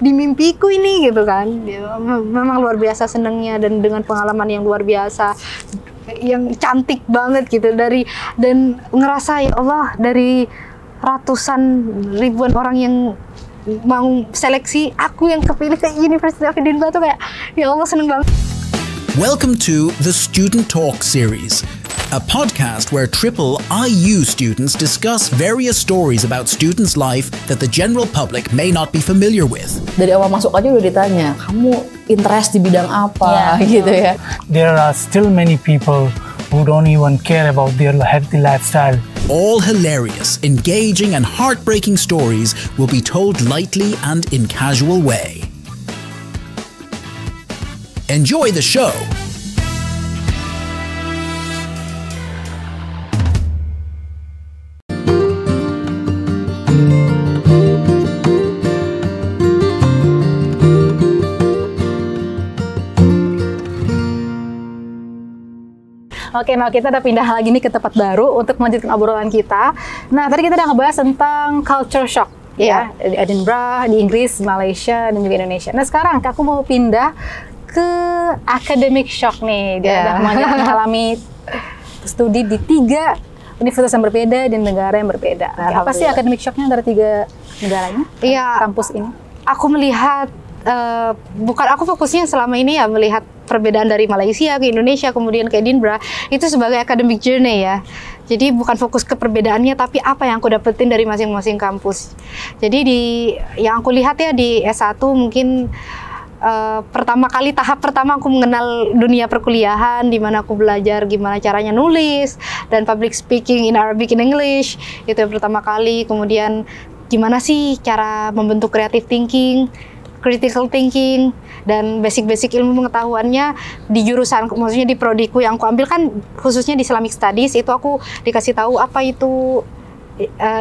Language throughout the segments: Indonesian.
di mimpiku ini gitu kan. Memang luar biasa senangnya dan dengan pengalaman yang luar biasa, yang cantik banget gitu dan ngerasa ya Allah dari ratusan ribuan orang yang mau seleksi, aku yang kepilih ke University of Edinburgh tuh kayak ya Allah seneng banget. Welcome to the Student Talk series, a podcast where triple IU students discuss various stories about students' life that the general public may not be familiar with. Dari awal masuk aja udah ditanya, kamu interest di bidang apa gitu ya. There are still many people who don't even care about their healthy lifestyle. All hilarious, engaging and heartbreaking stories will be told lightly and in casual way. Enjoy the show. Oke, nah kita udah pindah lagi nih ke tempat baru untuk melanjutkan obrolan kita. Nah, tadi kita udah ngebahas tentang culture shock, ya, di Edinburgh, di Inggris, Malaysia, dan juga Indonesia. Nah, sekarang aku mau pindah ke academic shock nih. Dia udah mengalami studi di 3 universitas yang berbeda di negara yang berbeda. Apa sih academic shocknya dari 3 negaranya? Kampus ini? Aku melihat, bukan aku fokusnya selama ini ya melihat perbedaan dari Malaysia ke Indonesia kemudian ke Edinburgh itu sebagai academic journey ya. Jadi bukan fokus ke perbedaannya tapi apa yang aku dapetin dari masing-masing kampus. Jadi yang aku lihat ya di S1 mungkin tahap pertama aku mengenal dunia perkuliahan, di mana aku belajar gimana caranya nulis dan public speaking in Arabic and English, itu yang pertama kali. Kemudian gimana sih cara membentuk creative thinking, critical thinking, dan basic-basic ilmu pengetahuannya di jurusan, maksudnya di prodiku yang aku ambil kan khususnya di Islamic Studies, itu aku dikasih tahu apa itu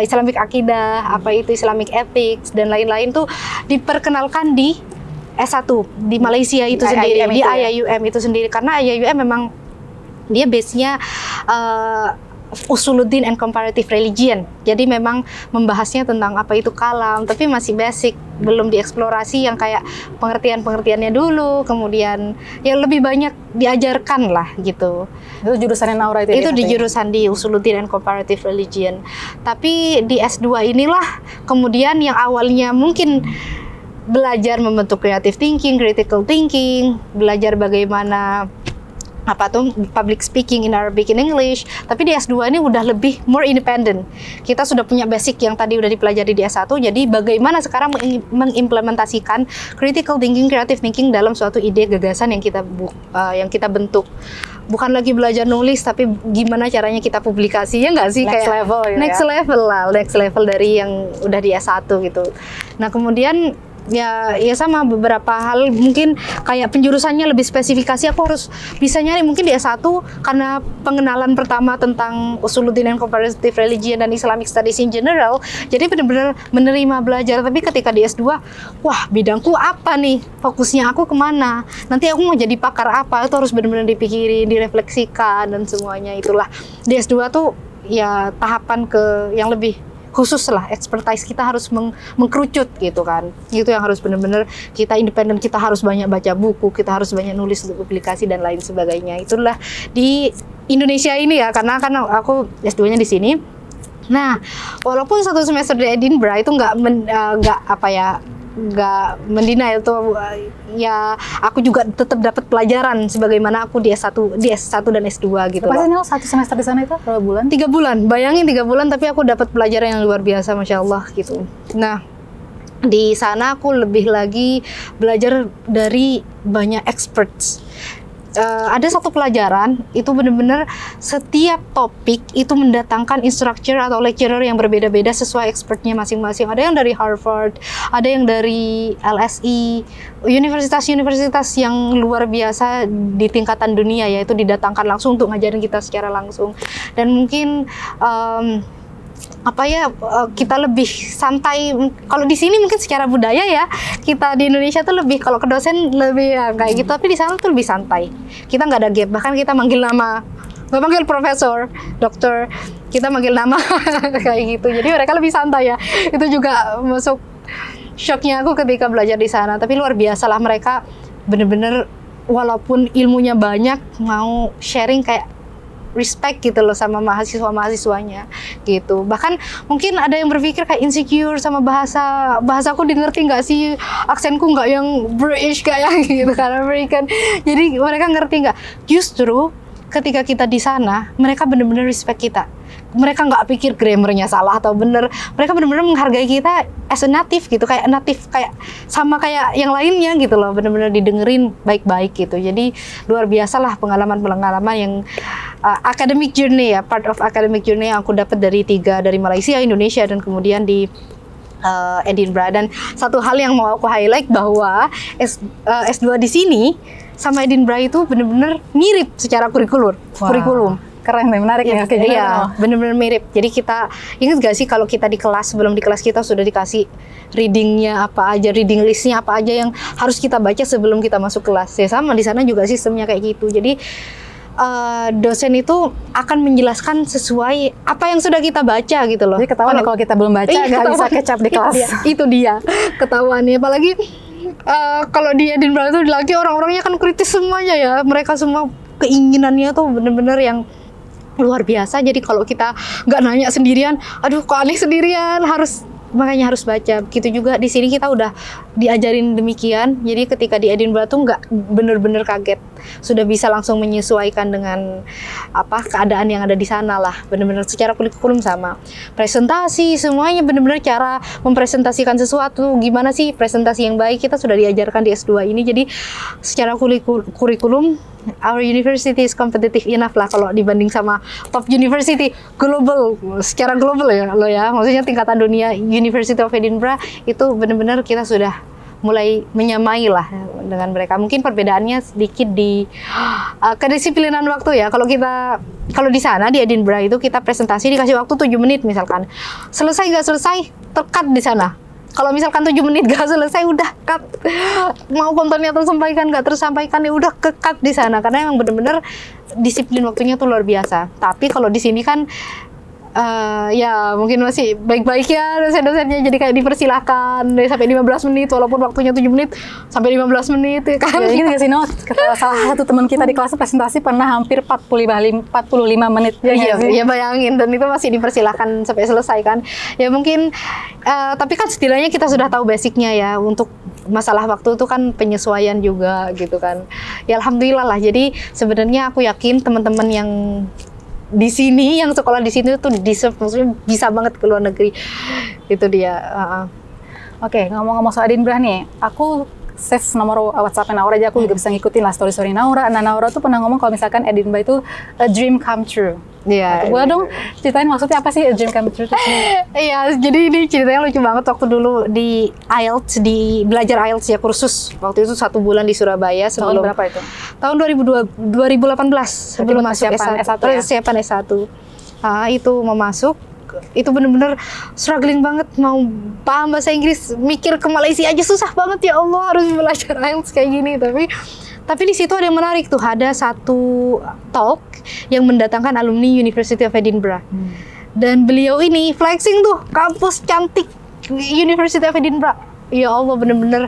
Islamic Akidah, apa itu Islamic Ethics, dan lain-lain tuh diperkenalkan di S1 di Malaysia itu sendiri, di IIUM itu sendiri, karena IIUM memang dia base-nya Usuluddin and Comparative Religion. Jadi memang membahasnya tentang apa itu kalam, tapi masih basic, belum dieksplorasi yang kayak pengertian-pengertiannya dulu, kemudian ya lebih banyak diajarkan lah gitu. Itu jurusannya Naura itu? Itu di jurusan di Usuluddin and Comparative Religion. Tapi di S2 inilah kemudian yang awalnya mungkin belajar membentuk creative thinking, critical thinking, belajar bagaimana public speaking in Arabic and English, tapi di S2 ini udah lebih more independent. Kita sudah punya basic yang tadi udah dipelajari di S1, jadi bagaimana sekarang mengimplementasikan critical thinking, creative thinking dalam suatu ide gagasan yang kita bentuk. Bukan lagi belajar nulis, tapi gimana caranya kita publikasi, ya nggak sih? Next level dari yang udah di S1 gitu. Nah, kemudian ya sama beberapa hal mungkin kayak penjurusannya lebih spesifikasi aku harus bisa nyari mungkin di S1 karena pengenalan pertama tentang Usuluddin and Comparative Religion dan Islamic Studies in general, jadi benar-benar menerima belajar. Tapi ketika di S2, wah bidangku apa nih, fokusnya aku kemana, nanti aku mau jadi pakar apa, itu harus benar-benar dipikirin, direfleksikan dan semuanya. Itulah di S2 tuh ya tahapan ke yang lebih khusus lah, expertise kita harus mengkerucut gitu kan. Itu yang harus benar-benar kita independen, kita harus banyak baca buku, kita harus banyak nulis untuk publikasi dan lain sebagainya. Itulah di Indonesia ini ya, karena kan aku S2-nya di sini. Nah, walaupun 1 semester di Edinburgh itu nggak mendinai itu ya, aku juga tetap dapat pelajaran sebagaimana aku di S1 dan S2 gitu. Pasti nih 1 semester di sana itu berapa bulan? 3 bulan. Bayangin 3 bulan tapi aku dapat pelajaran yang luar biasa, Masya Allah gitu. Nah, di sana aku lebih lagi belajar dari banyak experts. Ada satu pelajaran itu benar-benar setiap topik itu mendatangkan instructor atau lecturer yang berbeda-beda sesuai expertnya masing-masing. Ada yang dari Harvard, ada yang dari LSE, universitas-universitas yang luar biasa di tingkatan dunia, yaitu didatangkan langsung untuk ngajarin kita secara langsung. Dan mungkin kita lebih santai. Kalau di sini mungkin secara budaya ya, kita di Indonesia tuh lebih, kalau ke dosen lebih ya, kayak gitu, tapi di sana tuh lebih santai. Kita nggak ada gap, bahkan kita manggil nama, nggak manggil profesor, dokter, kita manggil nama kayak gitu. Jadi mereka lebih santai ya. Itu juga masuk shocknya aku ketika belajar di sana. Tapi luar biasa lah mereka, bener-bener walaupun ilmunya banyak mau sharing kayak respect gitu loh sama mahasiswanya gitu. Bahkan mungkin ada yang berpikir kayak insecure sama bahasaku ngerti nggak sih, aksenku nggak yang British kayak gitu karena American. Jadi mereka ngerti nggak? Justru ketika kita di sana mereka benar-benar respect kita. Mereka nggak pikir grammarnya salah atau bener. Mereka benar-benar menghargai kita as a native gitu, kayak native, kayak sama kayak yang lainnya gitu loh. Benar-benar didengerin baik-baik gitu. Jadi luar biasa lah pengalaman-pengalaman yang academic journey ya, part of academic journey yang aku dapat dari Malaysia, Indonesia, dan kemudian di Edinburgh. Dan satu hal yang mau aku highlight bahwa S2 di sini sama Edinburgh itu benar-benar mirip secara kurikulum. Keren deh, menarik ya. Iya, benar-benar mirip. Jadi kita ingat gak sih kalau kita di kelas, sebelum di kelas kita sudah dikasih readingnya apa aja, reading listnya apa aja yang harus kita baca sebelum kita masuk kelas. Ya sama di sana juga sistemnya kayak gitu. Jadi dosen itu akan menjelaskan sesuai apa yang sudah kita baca gitu loh. Jadi ketahuan kalau kita belum baca nggak bisa kecap di kelas. Itu dia ketahuannya. Apalagi kalau di Edinburgh itu lagi orang-orangnya kan kritis semuanya ya. Mereka semua keinginannya tuh bener-bener yang luar biasa. Jadi kalau kita nggak nanya sendirian, aduh kok aneh sendirian, makanya harus baca. Begitu juga di sini kita udah diajarin demikian. Jadi ketika di Edinburgh tuh nggak bener-bener kaget, sudah bisa langsung menyesuaikan dengan keadaan yang ada di sana lah. Bener-bener secara kurikulum sama. Presentasi semuanya bener-bener cara mempresentasikan sesuatu. Gimana sih presentasi yang baik, kita sudah diajarkan di S2 ini. Jadi secara kurikulum our university is competitive enough lah kalau dibanding sama top university global, secara global ya lo ya, maksudnya tingkatan dunia. University of Edinburgh itu benar-benar kita sudah mulai menyamai lah dengan mereka. Mungkin perbedaannya sedikit di kedisiplinan waktu ya. Kalau di sana di Edinburgh itu kita presentasi dikasih waktu 7 menit misalkan, selesai nggak selesai terkat di sana. Kalau misalkan 7 menit gak selesai, udah cut. Mau kontennya tersampaikan, gak tersampaikan, ya udah ke-cut di sana. Karena emang bener-bener disiplin waktunya tuh luar biasa. Tapi kalau di sini kan, ya mungkin masih baik-baik ya dosen-dosennya. Jadi kayak dipersilahkan sampai 15 menit, walaupun waktunya 7 menit, sampai 15 menit ya kan. Ya, ini gak sih, salah satu teman kita di kelas presentasi pernah hampir 45 menit. Iya, bayangin. Dan itu masih dipersilahkan sampai selesai kan. Ya mungkin, tapi kan setidaknya kita sudah tahu basicnya ya. Untuk masalah waktu itu kan penyesuaian juga gitu kan. Ya alhamdulillah lah. Jadi sebenarnya aku yakin teman-teman yang di sini, yang sekolah di sini tuh deserve, maksudnya bisa banget ke luar negeri. Itu dia. Oke, ngomong-ngomong soal Edinburgh nih, aku save nomor WhatsApp Naura aja, aku juga bisa ngikutin lah story Naura. Nah, Naura tuh pernah ngomong kalau misalkan Edinburgh itu a dream come true. Iya. Boleh dong ceritain maksudnya apa sih a dream come true? Iya, jadi ini ceritanya lucu banget. Waktu dulu di IELTS, belajar IELTS ya, kursus. Waktu itu 1 bulan di Surabaya sebelum. Tahun berapa itu? Tahun 2018 sebelum masuk S1 ya? Persiapan S1. Itu mau masuk, itu bener-bener struggling banget, mau paham bahasa Inggris, mikir ke Malaysia aja susah banget, ya Allah harus belajar IELTS kayak gini. Tapi di situ ada yang menarik tuh, ada satu talk yang mendatangkan alumni University of Edinburgh. Dan beliau ini flexing tuh, kampus cantik University of Edinburgh. Ya Allah, bener-bener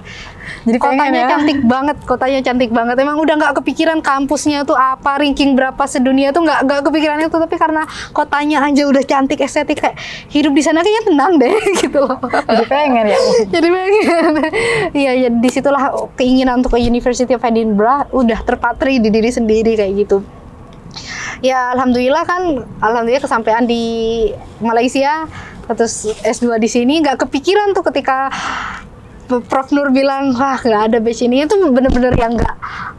jadi kotanya cantik banget. Emang udah nggak kepikiran kampusnya tuh apa, ranking berapa sedunia tuh nggak kepikiran itu, tapi karena kotanya aja udah cantik, estetik, kayak hidup di sana kayaknya tenang deh gitu loh. Jadi pengen ya. Iya, ya disitulah keinginan untuk ke University of Edinburgh udah terpatri di diri sendiri kayak gitu. Ya alhamdulillah kesampaian di Malaysia, terus S2 di sini. Nggak kepikiran tuh ketika Prof Nur bilang, wah nggak ada batch ini, itu bener-bener yang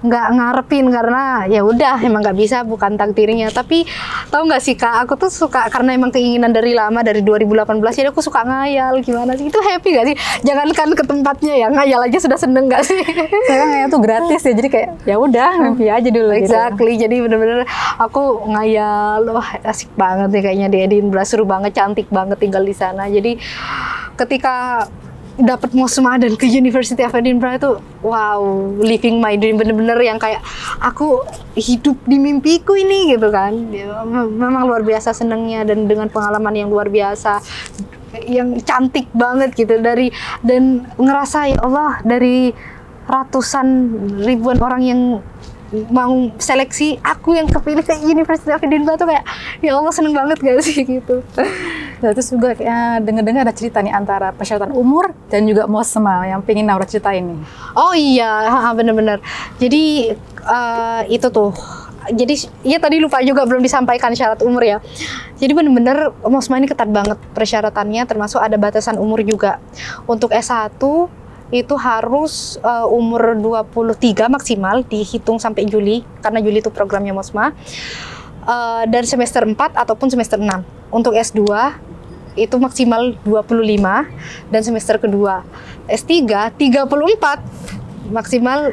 nggak ngarepin, karena ya udah emang nggak bisa, bukan takdirnya. Tapi tahu nggak sih Kak, aku tuh suka, karena emang keinginan dari lama, dari 2018, jadi aku suka ngayal. Gimana sih, itu happy nggak sih? Jangankan ke tempatnya ya, ngayal aja sudah seneng nggak sih? Sekarang ngayal tuh gratis ya, jadi kayak ya udah mimpi aja dulu. Exactly, gitu. Jadi bener-bener aku ngayal, wah asik banget nih kayaknya di Edinburgh, seru banget, cantik banget tinggal di sana. Jadi ketika dapat Mosma dan ke University of Edinburgh itu, wow, living my dream, bener-bener yang kayak aku hidup di mimpiku ini gitu kan. Memang luar biasa senengnya, dan dengan pengalaman yang luar biasa. yang cantik banget gitu dan ngerasa ya Allah dari ratusan ribuan orang yang mau seleksi, aku yang kepilih ke University of Edinburgh tuh kayak ya Allah seneng banget gak sih gitu. Nah, terus juga dengar-dengar ada cerita nih antara persyaratan umur dan juga MOSMA yang pengen Naura cerita ini. Oh iya, bener-bener. Jadi itu tuh. Jadi ya tadi lupa juga belum disampaikan syarat umur ya. Jadi bener-bener MOSMA ini ketat banget persyaratannya, termasuk ada batasan umur juga. Untuk S1 itu harus umur 23 maksimal, dihitung sampai Juli, karena Juli itu programnya MOSMA, dan semester 4 ataupun semester 6. Untuk S2 itu maksimal 25 dan semester kedua. S3 34 maksimal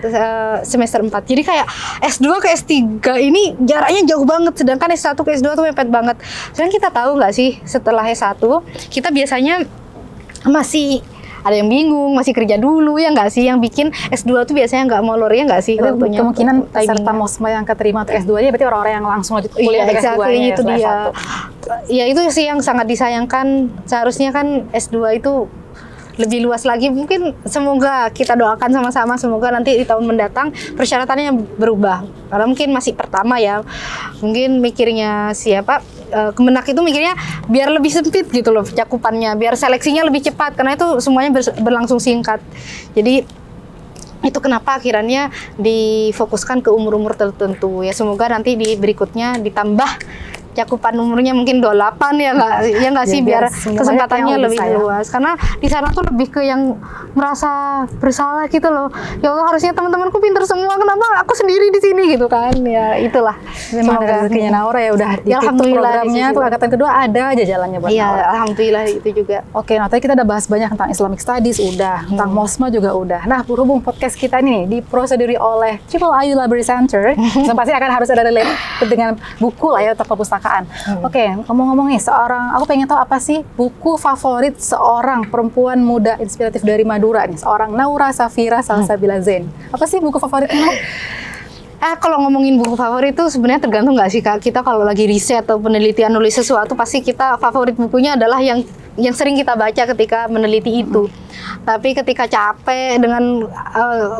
semester 4. Jadi kayak S2 ke S3 ini jaraknya jauh banget, sedangkan S1 ke S2 tuh mepet banget. Sedangkan kita tahu nggak sih, setelah S1 kita biasanya masih ada yang bingung, masih kerja dulu ya nggak sih, yang bikin S2 tuh biasanya nggak molor ya nggak sih? Kemungkinan peserta MOSMA yang keterima untuk S2-nya berarti orang-orang yang langsung lanjut kuliah ke S2-nya itu dia. Ya itu sih yang sangat disayangkan, seharusnya kan S2 itu lebih luas lagi. Mungkin semoga kita doakan sama-sama, semoga nanti di tahun mendatang persyaratannya berubah. Karena mungkin masih pertama ya, mungkin mikirnya siapa, Kemenak itu mikirnya biar lebih sempit gitu loh cakupannya, biar seleksinya lebih cepat, karena itu semuanya berlangsung singkat. Jadi itu kenapa akhirnya difokuskan ke umur-umur tertentu ya. Semoga nanti di berikutnya ditambah cakupan umurnya mungkin 28 ya nggak sih, biar kesempatannya lebih luas, karena di sana tuh lebih ke yang merasa bersalah gitu loh. Ya Allah, harusnya teman-temanku pinter semua, kenapa aku sendiri di sini gitu kan. Ya itulah, memang ada rezekinya Naura ya, udah di programnya tuh angkatan kedua ada aja jalannya buat Naura. Iya, alhamdulillah itu juga. Oke, nah tadi kita udah bahas banyak tentang Islamic Studies udah, tentang MOSMA juga udah. Nah, berhubung podcast kita ini diproseduri oleh Triple IU Library Center, pasti akan harus ada relate dengan buku lah ya, atau perpustakaan. Oke, ngomong-ngomong nih, aku pengen tahu apa sih buku favorit seorang perempuan muda inspiratif dari Madura nih, seorang Naura Safira Salsabila Zain. Apa sih buku favoritnya? Kalau ngomongin buku favorit itu sebenarnya tergantung nggak sih Kak, kita kalau lagi riset atau penelitian nulis sesuatu pasti kita favorit bukunya adalah yang sering kita baca ketika meneliti itu. Tapi ketika capek dengan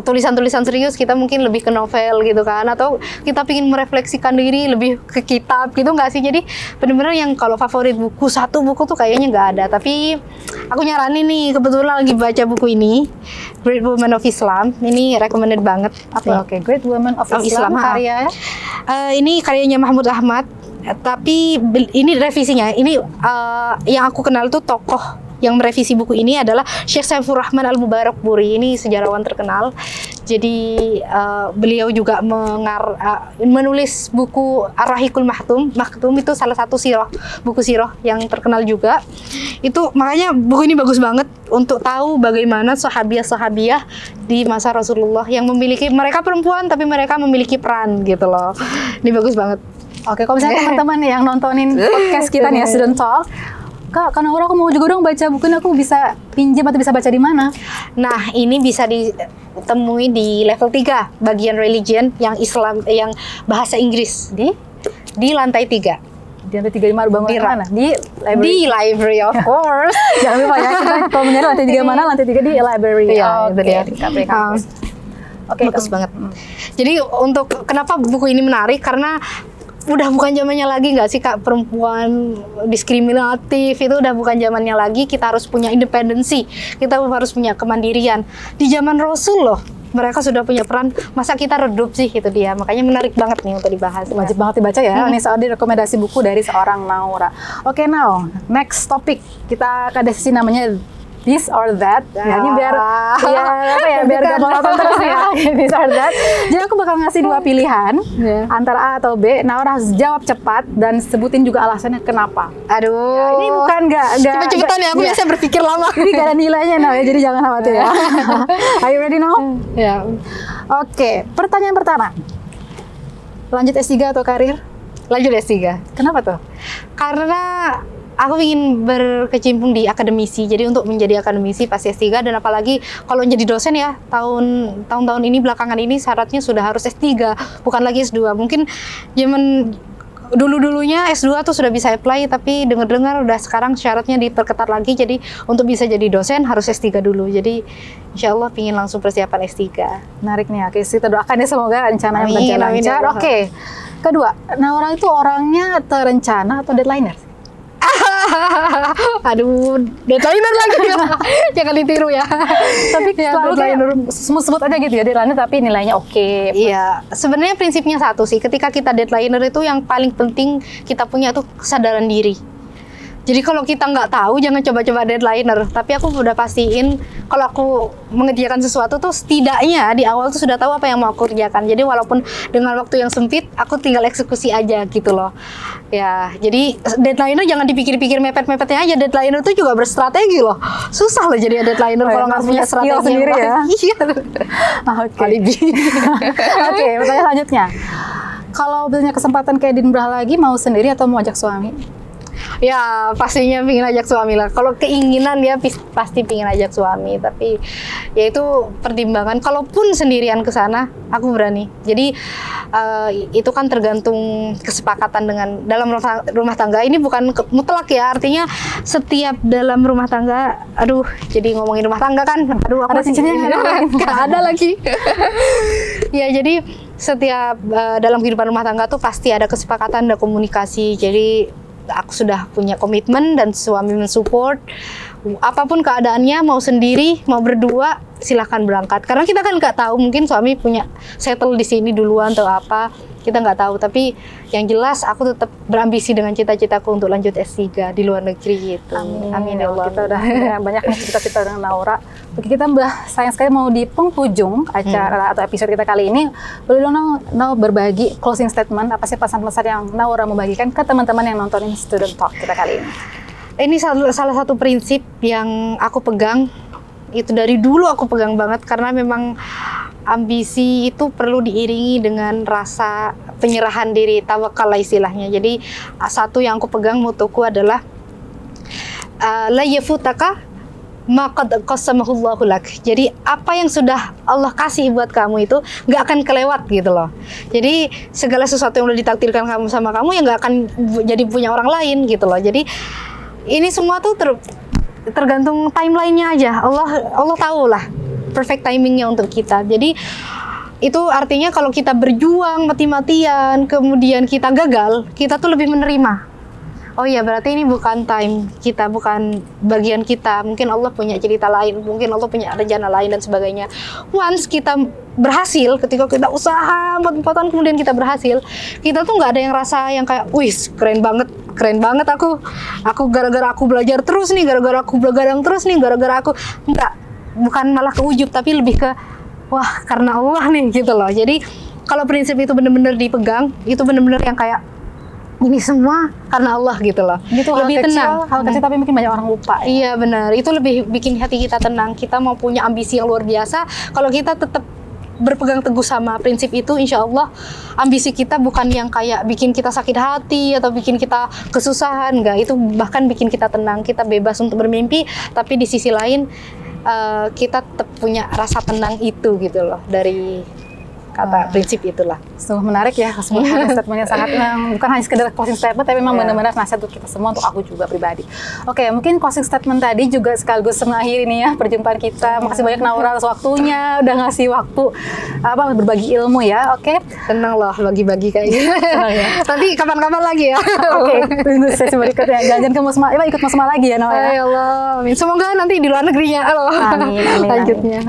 tulisan-tulisan serius, kita mungkin lebih ke novel gitu kan, atau kita ingin merefleksikan diri lebih ke kitab gitu nggak sih. Jadi benar-benar yang kalau favorit buku, satu buku tuh kayaknya nggak ada. Tapi aku nyaranin nih, kebetulan lagi baca buku ini, Great Women of Islam. Ini recommended banget. Oke, Great Women of Islam karya? Ini karyanya Mahmud Ahmad. Tapi ini revisinya. Ini yang aku kenal tuh tokoh yang merevisi buku ini adalah Syekh Saifur Rahman Al-Mubarakpuri. Ini sejarawan terkenal. Jadi beliau juga menulis buku Ar-Rahiqul Maktum. Maktum itu salah satu buku sirah yang terkenal juga. Itu makanya buku ini bagus banget untuk tahu bagaimana sahabiah-sahabiah di masa Rasulullah yang mereka perempuan tapi mereka memiliki peran gitu loh. Ini bagus banget. Oke, kalau misalnya teman-teman yang nontonin podcast kita nih ya, Student Talk, Kak, karena aku mau juga dong baca buku ini, aku bisa pinjam atau bisa baca di mana? Nah, ini bisa ditemui di level 3, bagian religion yang Islam, yang bahasa Inggris di lantai 3. Di lantai 3 di bangunan mana? Di library. Di library, of course. Jangan lupa ya, kita kalau mencari lantai 3 mana, lantai 3 di library. Iya, itu dia. Oke, bagus banget. Jadi untuk kenapa buku ini menarik, karena udah bukan zamannya lagi nggak sih Kak, perempuan diskriminatif itu udah bukan zamannya lagi. Kita harus punya independensi, kita harus punya kemandirian. Di zaman Rasul loh, mereka sudah punya peran, masa kita redup sih, itu dia. Makanya menarik banget nih untuk dibahas. Wajib banget dibaca ya. Ini soal rekomendasi buku dari seorang Naura. Oke, now next topic kita ada sesi namanya This or That. Ya, ini biar biar gak monoton terus ya. This or That. Jadi aku bakal ngasih 2 pilihan antara A atau B. Naura harus jawab cepat dan sebutin juga alasannya kenapa. Aduh. Ya, ini bukan cepet-cepetan ya. Aku biasa berpikir lama. Ini gak ada nilainya Naura ya, jadi jangan khawatir ya. Are you ready now? Ya. Oke, pertanyaan pertama. Lanjut S3 atau karir? Lanjut S3. Kenapa tuh? Karena aku ingin berkecimpung di akademisi. Jadi untuk menjadi akademisi pasti S3, dan apalagi kalau jadi dosen ya, tahun-tahun ini belakangan ini syaratnya sudah harus S3, bukan lagi S2. Mungkin zaman dulu-dulunya S2 tuh sudah bisa apply, tapi dengar-dengar udah sekarang syaratnya diperketat lagi. Jadi untuk bisa jadi dosen harus S3 dulu. Jadi insya Allah pingin langsung persiapan S3. Menarik nih, oke, kita doakan ya semoga rencananya Amin, berjalan amin, lancar. ya Allah. Oke, kedua, Naura itu orangnya terencana atau deadliner? Aduh, deadliner lagi ya. Jangan ditiru ya. Tapi Ya, selalu deadliner. sebut aja gitu ya, deadliner tapi nilainya oke. Iya, sebenarnya prinsipnya satu sih. Ketika kita deadliner itu yang paling penting kita punya tuh kesadaran diri. Jadi kalau kita nggak tahu, jangan coba-coba deadliner. Tapi aku udah pastiin kalau aku mengerjakan sesuatu tuh setidaknya di awal tuh sudah tahu apa yang mau aku kerjakan. Jadi walaupun dengan waktu yang sempit, aku tinggal eksekusi aja gitu loh. Ya, jadi deadliner jangan dipikir-pikir mepet-mepetnya aja. Deadliner tuh juga berstrategi loh. Susah loh jadi deadliner kalau nggak punya skill strategi sendiri ya. Iya. Oke. Oke, pertanyaan selanjutnya. Kalau punya kesempatan kayak Dinbrah lagi, mau sendiri atau mau ajak suami? Ya pastinya pingin ajak suami lah. Kalau keinginan ya pasti pingin ajak suami. Tapi ya itu pertimbangan. Kalaupun sendirian ke sana, aku berani. Jadi itu kan tergantung kesepakatan dengan dalam rumah tangga. Ini bukan mutlak ya. Artinya setiap dalam rumah tangga. Aduh, jadi ngomongin rumah tangga kan. Aduh, aku Ada cincinnya nggak ada lagi. Ya jadi setiap dalam kehidupan rumah tangga tuh pasti ada kesepakatan, ada komunikasi. Jadi aku sudah punya komitmen dan suami mensupport. Apapun keadaannya, mau sendiri, mau berdua, silahkan berangkat. Karena kita kan nggak tahu, mungkin suami punya settle di sini duluan atau apa, kita nggak tahu. Tapi yang jelas aku tetap berambisi dengan cita-citaku untuk lanjut S3 di luar negeri gitu. Amin ya Allah. Kita udah banyak nih cerita-cerita dengan Naura. Oke, kita sayang sekali mau di penghujung acara atau episode kita kali ini. Boleh dong Naura berbagi closing statement, apa sih pesan-pesan yang Naura mau bagikan ke teman-teman yang nontonin Student Talk kita kali ini? Ini salah satu prinsip yang aku pegang, itu dari dulu aku pegang banget, karena memang ambisi itu perlu diiringi dengan rasa penyerahan diri, tawakal lah istilahnya. Jadi satu yang aku pegang motoku adalah la yafutaka ma qad qasamahullahu lak. Jadi apa yang sudah Allah kasih buat kamu itu nggak akan kelewat gitu loh. Jadi segala sesuatu yang udah ditakdirkan kamu sama kamu ya nggak akan jadi punya orang lain gitu loh. Jadi ini semua tuh tergantung timelinenya aja. Allah tahu lah perfect timingnya untuk kita. Jadi itu artinya kalau kita berjuang mati-matian kemudian kita gagal, kita tuh lebih menerima. Oh iya, berarti ini bukan time kita, bukan bagian kita. Mungkin Allah punya cerita lain, mungkin Allah punya rencana lain dan sebagainya. Once kita berhasil, ketika kita usaha empot-empotan kemudian kita berhasil, kita tuh nggak ada yang rasa yang kayak, wih keren banget aku gara-gara aku belajar terus nih, gara-gara aku begadang terus nih, gara-gara aku enggak, bukan malah ke ujub, tapi lebih ke wah karena Allah nih gitu loh. Jadi kalau prinsip itu benar-benar dipegang, itu benar-benar yang kayak ini semua karena Allah gitu loh. Gitu, lebih tenang. Hal kecil tapi mungkin banyak orang lupa. Iya benar, itu lebih bikin hati kita tenang. Kita mau punya ambisi yang luar biasa, kalau kita tetap berpegang teguh sama prinsip itu, insya Allah ambisi kita bukan yang kayak bikin kita sakit hati atau bikin kita kesusahan, enggak. Itu bahkan bikin kita tenang, kita bebas untuk bermimpi, tapi di sisi lain kita tetap punya rasa tenang itu gitu loh, dari kata prinsip itulah. Sungguh menarik ya, semua statementnya sangat bukan hanya sekedar closing statement, tapi memang benar-benar nasihat untuk kita semua, untuk aku juga pribadi. Oke, mungkin closing statement tadi juga sekaligus mengakhiri nih ya perjumpaan kita. Makasih banyak Naura atas waktunya, udah ngasih waktu berbagi ilmu ya. Oke, Tenang loh bagi-bagi kayak gitu. ya. Nanti kapan-kapan lagi ya. Oke, tunggu sesi berikutnya. Jangan ke Musma, ikut Musma lagi ya Naura. Ya Allah, amin. Semoga nanti di luar negerinya. Amin. Lanjutnya.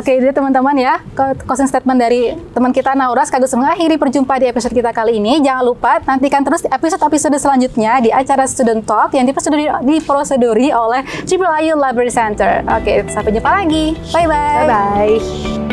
Oke, jadi teman-teman ya, closing statement dari teman kita Naura sekaligus mengakhiri perjumpaan di episode kita kali ini. Jangan lupa nantikan terus episode-episode selanjutnya di acara Student Talk yang diproseduri oleh Triple IU Library Center. Oke, sampai jumpa lagi. Bye-bye. Bye-bye.